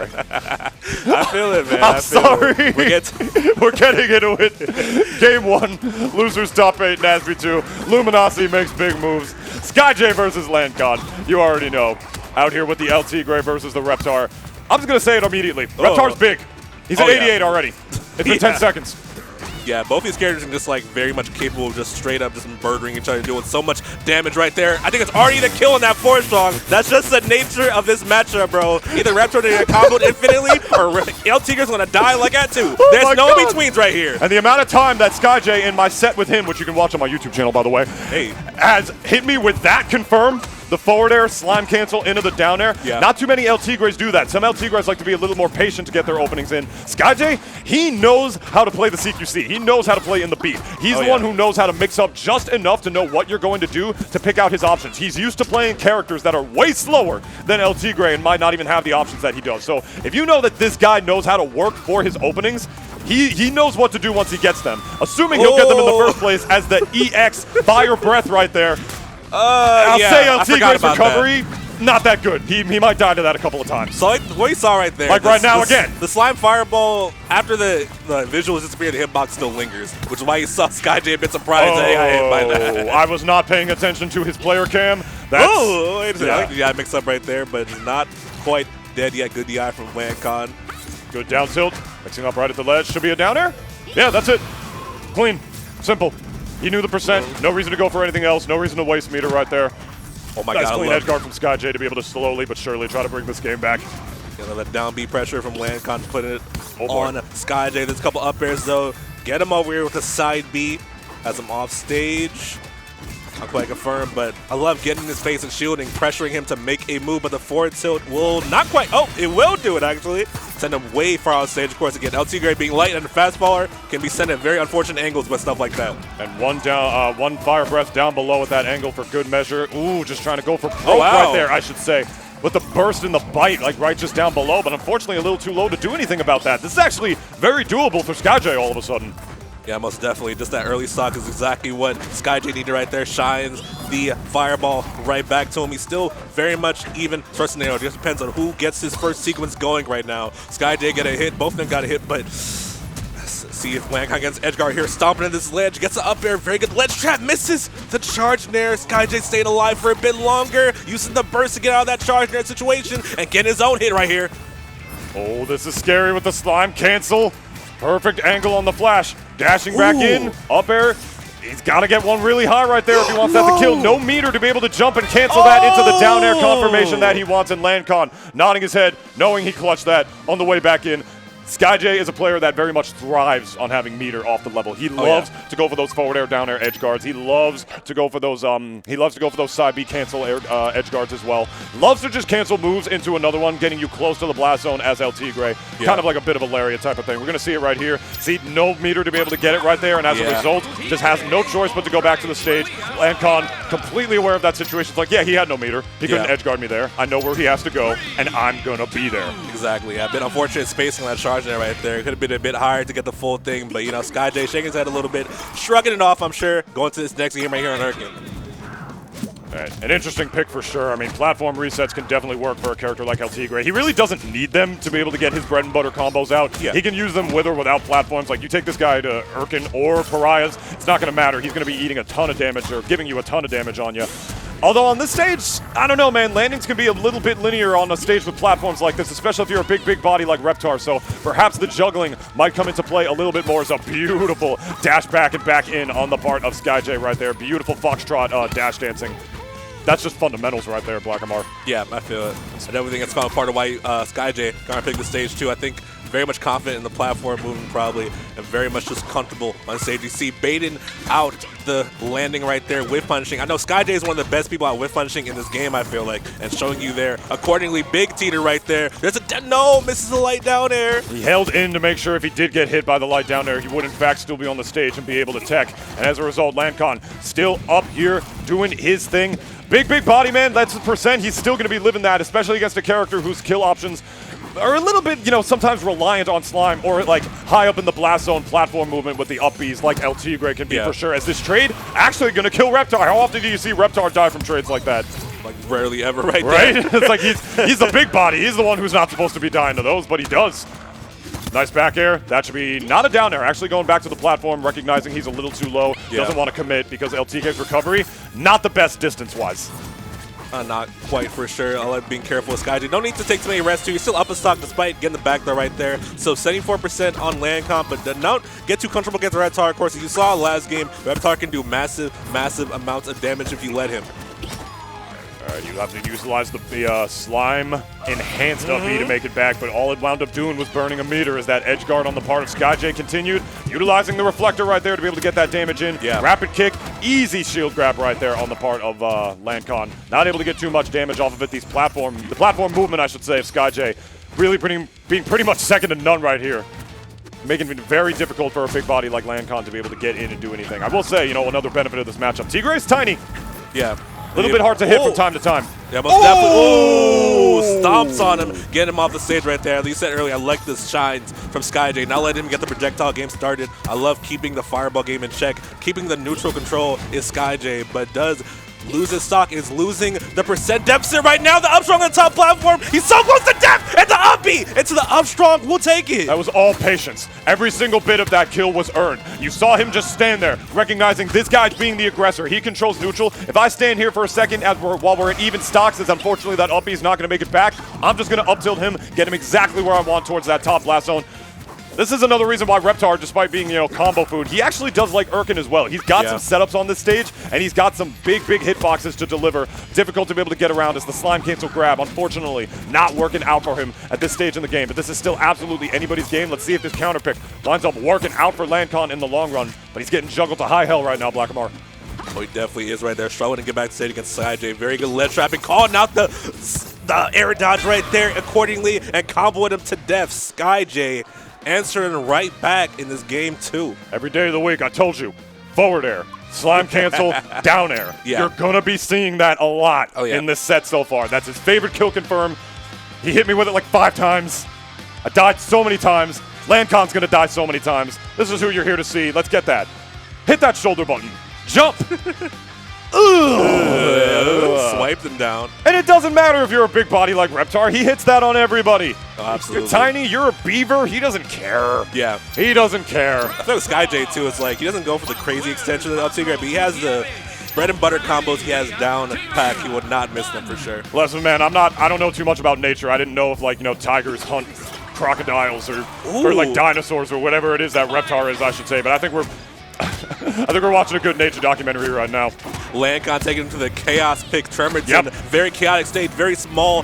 sorry. I feel it, man. I'm sorry. We're getting into it. Game 1, losers top 8, NASB2. Luminosity makes big moves. SkyJay versus Landkon. You already know. Out here with the Tigre versus the Reptar. I'm just going to say it immediately. Reptar's big. He's at 88 already. It's been 10 seconds. Yeah, both these characters are just like very much capable of just straight up just murdering each other, doing so much damage right there. I think it's already the kill in that 4-strong. That's just the nature of this matchup, bro. Either Reptar to get comboed infinitely or Tigre's gonna die like that too. There's no in-betweens right here. And the amount of time that SkyJay in my set with him, which you can watch on my YouTube channel, by the way, has hit me with that confirm. The forward air, slime cancel into the down air. Yeah. Not too many Tigres do that. Some Tigres like to be a little more patient to get their openings in. SkyJay, he knows how to play the CQC. He knows how to play in the beat. He's the one who knows how to mix up just enough to know what you're going to do to pick out his options. He's used to playing characters that are way slower than Tigre and might not even have the options that he does. So if you know that this guy knows how to work for his openings, he knows what to do once he gets them. Assuming he'll get them in the first place as the EX fire breath right there. I'll say Tigre's recovery, not that good. He might die to that a couple of times. So what you saw right there. Like right now again. The slime fireball, after the visuals disappeared, the hitbox still lingers, which is why you saw SkyJay a bit surprised that he got hit by that. I was not paying attention to his player cam. Wait a second. I think the mixed up right there, but it's not quite dead yet. Good DI from Landkon. Good down tilt. Mixing up right at the ledge. Should be a down air? Yeah, that's it. Clean. Simple. He knew the percent. No reason to go for anything else. No reason to waste meter right there. Oh my nice God. Clean edge guard from SkyJay to be able to slowly but surely try to bring this game back. That down B pressure from Landkon putting it on SkyJay. There's a couple up airs though. Get him over here with the side B. Has him off stage. Not quite confirmed, but I love getting in his face and shielding, pressuring him to make a move, but the forward tilt will not quite, it will do it actually. Send him way far off stage, of course. Again, Tigre being light and a fast faller can be sent at very unfortunate angles with stuff like that. And one fire breath down below at that angle for good measure. Ooh, just trying to go for broke right there, I should say. With the burst and the bite, like right just down below, but unfortunately a little too low to do anything about that. This is actually very doable for SkyJay all of a sudden. Yeah, most definitely. Just that early stock is exactly what SkyJay needed right there. Shines the fireball right back to him. He's still very much even first scenario. It just depends on who gets his first sequence going right now. SkyJay get a hit. Both of them got a hit, but let's see if Landkon gets edgeguard here. Stomping in this ledge. Gets the up air. Very good ledge trap. Misses the charge nair. SkyJay stayed alive for a bit longer. Using the burst to get out of that charge nair situation and getting his own hit right here. Oh, this is scary with the slime cancel. Perfect angle on the flash. Dashing back in, up air. He's got to get one really high right there if he wants that to kill. No meter to be able to jump and cancel that into the down air confirmation that he wants in Landkon. Nodding his head, knowing he clutched that on the way back in. SkyJay is a player that very much thrives on having meter off the level. He loves to go for those forward air, down air edge guards. He loves to go for those side B cancel air, edge guards as well. Loves to just cancel moves into another one, getting you close to the blast zone as Tigre. Kind of like a bit of a lariat type of thing. We're going to see it right here. See, no meter to be able to get it right there, and as a result, just has no choice but to go back to the stage. Landkon, completely aware of that situation. It's like, yeah, he had no meter. He couldn't edge guard me there. I know where he has to go, and I'm going to be there. Exactly. A bit unfortunate spacing on that charge there right there. Could have been a bit higher to get the full thing, but, you know, SkyJay shaking his head a little bit, shrugging it off, I'm sure, going to this next game right here on Hurricane. Right. An interesting pick for sure. I mean, platform resets can definitely work for a character like Tigre. He really doesn't need them to be able to get his bread and butter combos out. He can use them with or without platforms. Like, you take this guy to Urkin or Pariahs, it's not going to matter. He's going to be eating a ton of damage or giving you a ton of damage on you. Although on this stage, I don't know, man. Landings can be a little bit linear on a stage with platforms like this, especially if you're a big body like Reptar. So perhaps the juggling might come into play a little bit more. It's a beautiful dash back and back in on the part of SkyJay right there. Beautiful foxtrot dash dancing. That's just fundamentals right there, Blackamar. Yeah, I feel it. And everything that's kind of part of why SkyJay kind of picked the stage too. I think very much confident in the platform movement probably, and very much just comfortable on stage. You see baiting out the landing right there, whiff punishing. I know SkyJay is one of the best people at whiff punishing in this game, I feel like, and showing you there. Accordingly, big teeter right there. There's a no, misses the light down air. He held in to make sure if he did get hit by the light down air, he would in fact still be on the stage and be able to tech. And as a result, Landkon still up here doing his thing. Big body, man. That's the percent. He's still going to be living that, especially against a character whose kill options are a little bit, you know, sometimes reliant on slime or like high up in the blast zone platform movement with the up Bs like Tigre can be for sure. As this trade actually going to kill Reptar. How often do you see Reptar die from trades like that? like rarely ever right Right? there. It's like he's the big body. He's the one who's not supposed to be dying to those, but he does. Nice back air. That should be not a down air. Actually going back to the platform, recognizing he's a little too low. Yeah. Doesn't want to commit because LTK's recovery, not the best distance-wise. Not quite for sure. I'll being careful with SkyJay. No need to take too many rests too. You're still up a stock despite getting the back there right there. So 74% on Landkon, but don't get too comfortable against Reptar. Of course, as you saw last game, Reptar can do massive amounts of damage if you let him. All right, you have to utilize the slime enhanced up B to make it back, but all it wound up doing was burning a meter as that edge guard on the part of SkyJay continued, utilizing the reflector right there to be able to get that damage in. Yeah. Rapid kick, easy shield grab right there on the part of Landkon. Not able to get too much damage off of it. The platform movement, I should say, of SkyJay really being pretty much second to none right here. Making it very difficult for a big body like Landkon to be able to get in and do anything. I will say, another benefit of this matchup, Tigre's tiny. Yeah. A little bit hard to hit from time to time. Yeah, most definitely. Oh, stomps on him, get him off the stage right there. As you said earlier, I like the shines from SkyJay. Not letting him get the projectile game started. I love keeping the fireball game in check. Keeping the neutral control is SkyJay, but does lose his stock, is losing the percent deficit right now. The up strong on the top platform. He's so close to death, and the up B into the up strong. We'll take it. That was all patience. Every single bit of that kill was earned. You saw him just stand there, recognizing this guy's being the aggressor. He controls neutral. If I stand here for a second while we're at even stocks, as unfortunately that up B is not going to make it back, I'm just going to up tilt him, get him exactly where I want towards that top blast zone. This is another reason why Reptar, despite being, combo food, he actually does like Erkin as well. He's got some setups on this stage, and he's got some big hitboxes to deliver. Difficult to be able to get around as the slime cancel grab, unfortunately, not working out for him at this stage in the game. But this is still absolutely anybody's game. Let's see if this counter pick lines up working out for Landkon in the long run. But he's getting juggled to high hell right now, Blackamar. Oh, he definitely is right there. Struggling to get back to stage against SkyJay. Very good ledge trapping. Calling out the air dodge right there accordingly and comboing him to death. SkyJay answering right back in this game too. Every day of the week, I told you, forward air, slime cancel, down air. Yeah. You're going to be seeing that a lot in this set so far. That's his favorite kill confirm. He hit me with it like 5 times. I died so many times. Landkon's going to die so many times. This is who you're here to see. Let's get that. Hit that shoulder button. Jump. Swiped him down. And it doesn't matter if you're a big body like Reptar. He hits that on everybody. Oh, absolutely. You're tiny, you're a beaver. He doesn't care. Yeah. He doesn't care. I think with SkyJay too, it's like he doesn't go for the crazy extension of Tigre, but he has the bread and butter combos he has down pack. He would not miss them for sure. Listen, man, I don't know too much about nature. I didn't know if tigers hunt crocodiles or like dinosaurs or whatever it is that Reptar is, I should say. But I think we're watching a good nature documentary right now. Landkon taking him to the chaos pick. Trebmon, very chaotic stage, very small.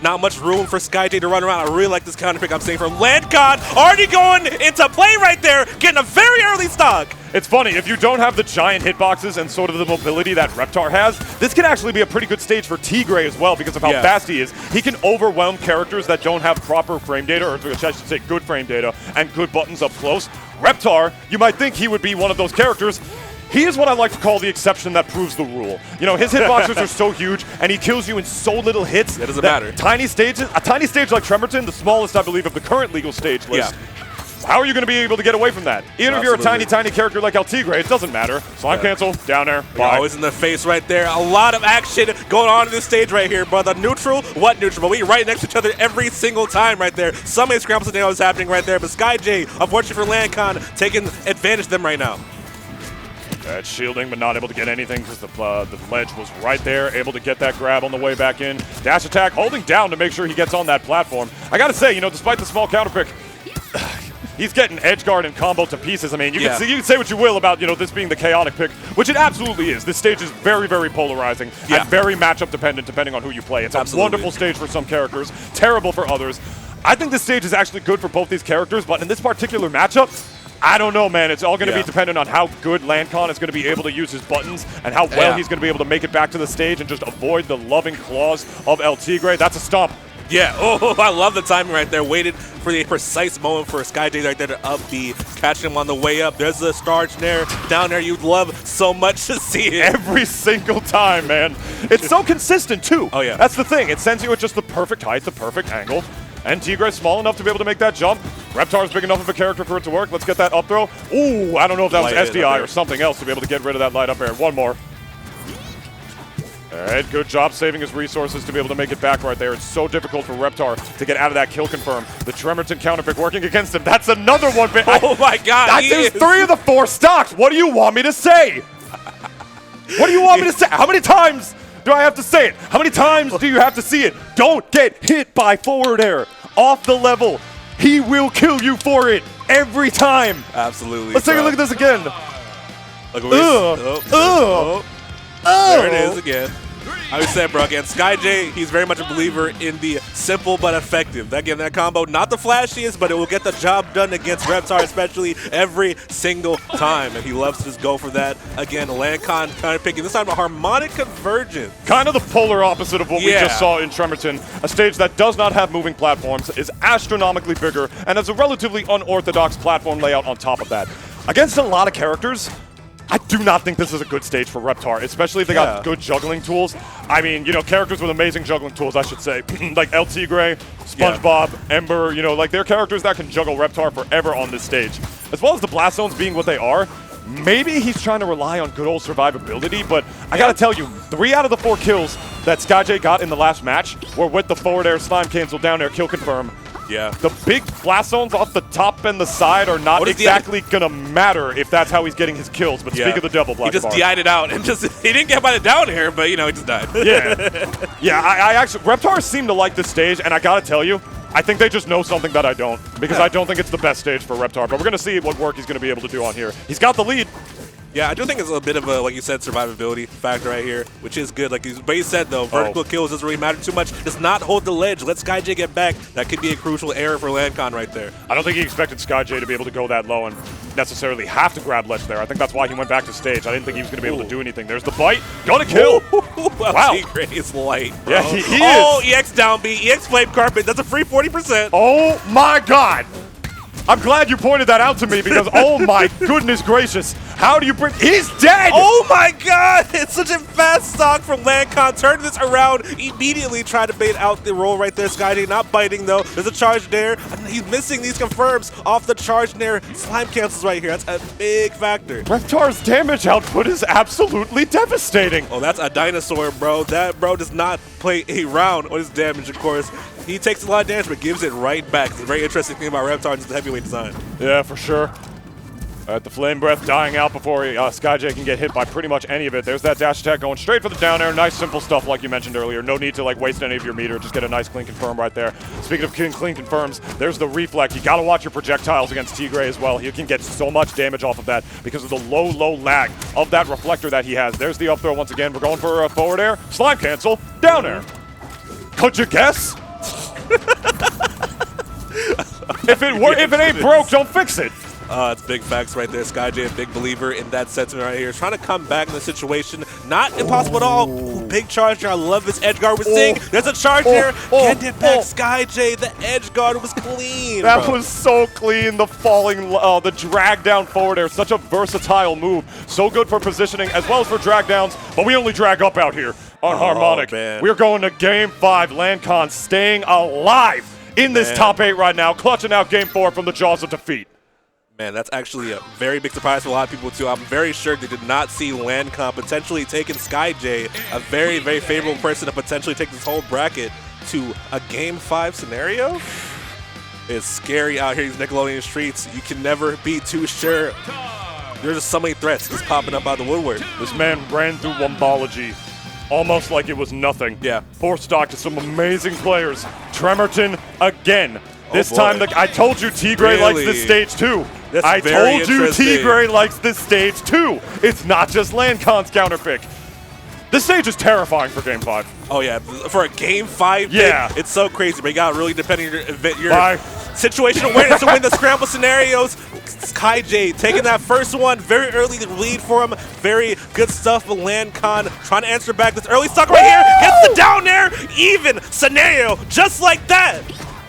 Not much room for SkyJay to run around. I really like this counter pick I'm seeing from Landkon. Already going into play right there, getting a very early stock. It's funny, if you don't have the giant hitboxes and sort of the mobility that Reptar has, this can actually be a pretty good stage for Tigre as well because of how fast he is. He can overwhelm characters that don't have proper frame data, or I should say good frame data, and good buttons up close. Reptar, you might think he would be one of those characters. He is what I like to call the exception that proves the rule. His hitboxes are so huge, and he kills you in so little hits. It doesn't matter. A tiny stage like Trebmon, the smallest, I believe, of the current legal stage list. How are you going to be able to get away from that? Even if you're a tiny character like El Tigre, it doesn't matter. Slime cancel, down air, bye. Always in the face right there. A lot of action going on in this stage right here, but the neutral, what neutral? But we right next to each other every single time right there. Some scramble scenario is happening right there, but SkyJay, unfortunately for Landkon, taking advantage of them right now. That's shielding, but not able to get anything because the ledge was right there, able to get that grab on the way back in. Dash attack, holding down to make sure he gets on that platform. I got to say, despite the small counter pick, he's getting edge guard and combo to pieces. I mean, you can say what you will about, this being the chaotic pick, which it absolutely is. This stage is very, very polarizing and very matchup dependent depending on who you play. It's a wonderful stage for some characters, terrible for others. I think this stage is actually good for both these characters, but in this particular matchup, I don't know, man. It's all going to be dependent on how good Landkon is going to be able to use his buttons and how well he's going to be able to make it back to the stage and just avoid the loving claws of El Tigre. That's a stomp. Yeah, I love the timing right there. Waited for the precise moment for SkyJay right there to up B, catching him on the way up. There's the star snare down there you'd love so much to see it. Every single time, man. It's so consistent, too. Oh, yeah. That's the thing. It sends you at just the perfect height, the perfect angle. And Tigre's small enough to be able to make that jump. Reptar's big enough of a character for it to work. Let's get that up throw. Ooh, I don't know if that was SDI or something else to be able to get rid of that light up air. One more. All right, good job saving his resources to be able to make it back right there. It's so difficult for Reptar to get out of that kill confirm. The Trebmon counter pick working against him. That's another one. Oh my God, There's 3 of the 4 stocks. What do you want me to say? What do you want me to say? How many times do I have to say it? How many times do you have to see it? Don't get hit by forward air off the level. He will kill you for it every time. Absolutely. Let's take a look at this again. Look at there it is again. I would say, bro, again, SkyJay, he's very much a believer in the simple but effective. Again, that combo, not the flashiest, but it will get the job done against Reptar, especially every single time. And he loves to just go for that. Again, Landkon kind of picking this time a Harmonic convergence. Kind of the polar opposite of what we just saw in Trebmon. A stage that does not have moving platforms, is astronomically bigger, and has a relatively unorthodox platform layout on top of that. Against a lot of characters, I do not think this is a good stage for Reptar, especially if they got good juggling tools. I mean, you know, characters with amazing juggling tools, I should say. Like El Tigre, SpongeBob, Ember, you know, like they're characters that can juggle Reptar forever on this stage. As well as the blast zones being what they are, maybe he's trying to rely on good old survivability, but I gotta tell you, 3 out of the 4 kills that SkyJay got in the last match were with the forward air slime cancel down air kill confirm. Yeah. The big blast zones off the top and the side are not exactly gonna matter if that's how he's getting his kills. But speak of the devil, Black. He just DI'd it out and he didn't get by the down here, but you know, he just died. Yeah. I actually, Reptar seem to like this stage, and I gotta tell you, I think they just know something that I don't, because I don't think it's the best stage for Reptar. But we're gonna see what work he's gonna be able to do on here. He's got the lead. Yeah, I do think it's a bit of a, like you said, survivability factor right here, which is good. Like you said, though, vertical kills doesn't really matter too much. Does not hold the ledge. Let SkyJay get back. That could be a crucial error for Landkon right there. I don't think he expected SkyJay to be able to go that low and necessarily have to grab ledge there. I think that's why he went back to stage. I didn't think he was going to be able to do anything. There's the bite. Gonna kill. Wow. Tigre is light, bro. Yeah, he is. Oh, EX down B, EX flame carpet. That's a free 40%. Oh, my God. I'm glad you pointed that out to me because, oh my goodness gracious, how do you bring... He's dead! Oh my God! It's such a fast stock from Landkon. Turn this around, immediately try to bait out the roll right there. SkyJay not biting though. There's a charge there. He's missing these confirms off the charge there. Slime cancels right here. That's a big factor. Reptar's damage output is absolutely devastating. Oh, that's a dinosaur, bro. That bro does not play a round on his damage, of course. He takes a lot of damage, but gives it right back. It's a very interesting thing about Reptar and the heavyweight design. Yeah, for sure. The Flame Breath dying out before SkyJay can get hit by pretty much any of it. There's that dash attack going straight for the down air. Nice, simple stuff like you mentioned earlier. No need to like waste any of your meter. Just get a nice clean confirm right there. Speaking of clean confirms, there's the reflect. You got to watch your projectiles against Tigre as well. He can get so much damage off of that because of the low lag of that reflector that he has. There's the up throw once again. We're going for a forward air. Slime cancel. Down air. Could you guess? If it ain't broke, don't fix it. It's big facts right there. SkyJay, a big believer in that sentiment right here. Trying to come back in the situation. Not impossible at all. Ooh, big charge there. I love this edge guard. We're seeing there's a charge there. Can't get back SkyJay. The edge guard was clean. That was so clean. The falling, the drag down forward air. Such a versatile move. So good for positioning as well as for drag downs. But we only drag up out here on Harmonic. Man. We're going to Game 5. Landkon staying alive in this top 8 right now. Clutching out Game 4 from the jaws of defeat. Man, that's actually a very big surprise for a lot of people, too. I'm very sure they did not see Landkon potentially taking SkyJay, a very, very favorable person to potentially take this whole bracket to a Game 5 scenario. It's scary out here in these Nickelodeon streets. You can never be too sure. There's just so many threats just popping up out of the woodwork. This man ran through Wombology almost like it was nothing. Yeah. Poor stock to some amazing players. Trebmon again. This time, I told you Tigre likes this stage too. I told you Tigre likes this stage too. It's not just Landkon's counterpick. This stage is terrifying for Game 5. Oh yeah, for a Game 5 yeah. It's so crazy, but you got really depending on your situational awareness to win the scramble scenarios. SkyJay taking that first one, very early lead for him. Very good stuff for Landkon. Trying to answer back this early stock right here. Gets the down air, even scenario, just like that.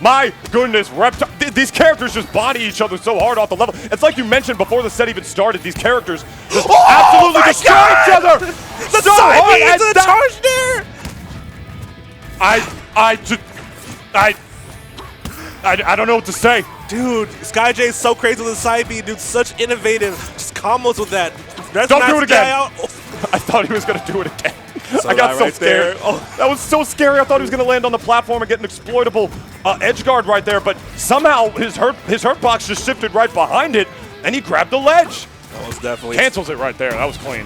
My goodness, Reptar, these characters just body each other so hard off the level. It's like you mentioned before the set even started, these characters just absolutely destroy each other. The so hard at the charge there. I don't know what to say. Dude, SkyJay is so crazy with the side B, dude, such innovative, just combos with that. Don't do it again. I thought he was going to do it again. I got so right scared. there. Oh. That was so scary. I thought he was going to land on the platform and get an exploitable edge guard right there, but somehow his hurt box just shifted right behind it, and he grabbed the ledge. That was definitely Cancels it right there. That was clean.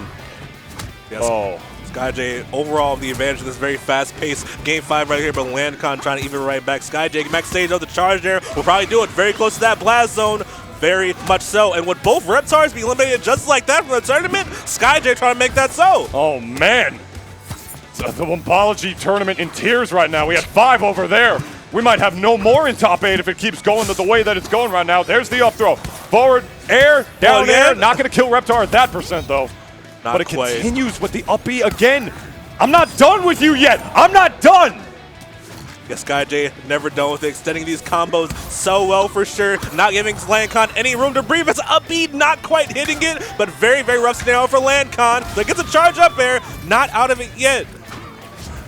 Yes. Oh. SkyJay overall the advantage in this very fast-paced Game 5 right here, but Landkon trying to even right back. SkyJay max stage of the charge there will probably do it. Very close to that blast zone. Very much so. And would both Reptars be eliminated just like that from the tournament? SkyJay trying to make that so. Oh, man. The Wombology tournament in tears right now. We had 5 over there. We might have no more in top 8 if it keeps going the way that it's going right now. There's the up throw. Forward, air, down air. Not going to kill Reptar at that percent, though. But it continues with the up B again. I'm not done with you yet. I'm not done. Yeah, SkyJay never done with it, extending these combos so well for sure, not giving Landkon any room to breathe. It's up B, not quite hitting it, but very, very rough scenario for Landkon. That gets a charge up air, not out of it yet.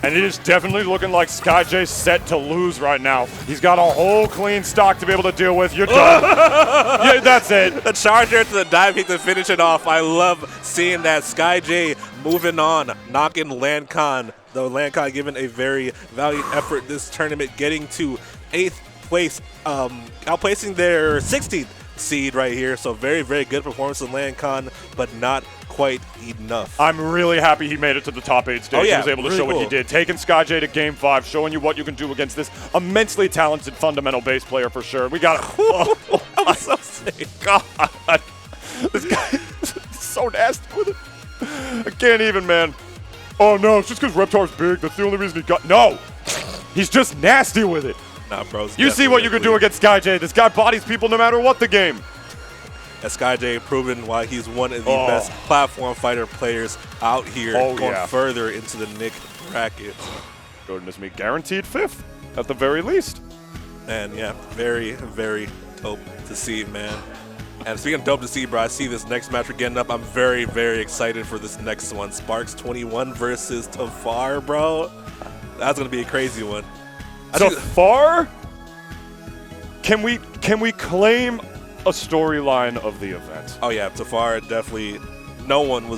And it is definitely looking like SkyJay's set to lose right now. He's got a whole clean stock to be able to deal with. You're done. Yeah, that's it. The charge there to the dive kick to finish it off. I love seeing that. SkyJay moving on, knocking Landkon. Though Landkon given a very valiant effort this tournament, getting to 8th place, outplacing their 16th seed right here. So very, very good performance in Landkon, but not quite enough. I'm really happy he made it to the top 8 stage. Oh, yeah, he was able to really show what he did. Taking SkyJay to Game 5, showing you what you can do against this immensely talented fundamental base player for sure. We got it. I'm so sick. God. This guy is so nasty with it. I can't even, man. Oh, no, it's just because Reptar's big. That's the only reason he got... No. He's just nasty with it. Nah, bro. You see what you can do against SkyJay. This guy bodies people no matter what the game. SkyJay proven why he's one of the best platform fighter players out here, going further into the Nick bracket. Goodness me, guaranteed 5th at the very least. And yeah, very, very dope to see, man. And speaking of dope to see, bro, I see this next match we're getting up. I'm very, very excited for this next one. Sparks21 versus Tafar, bro. That's gonna be a crazy one. Tafar? Can we claim a storyline of the event? Oh yeah, Tafar definitely. No one was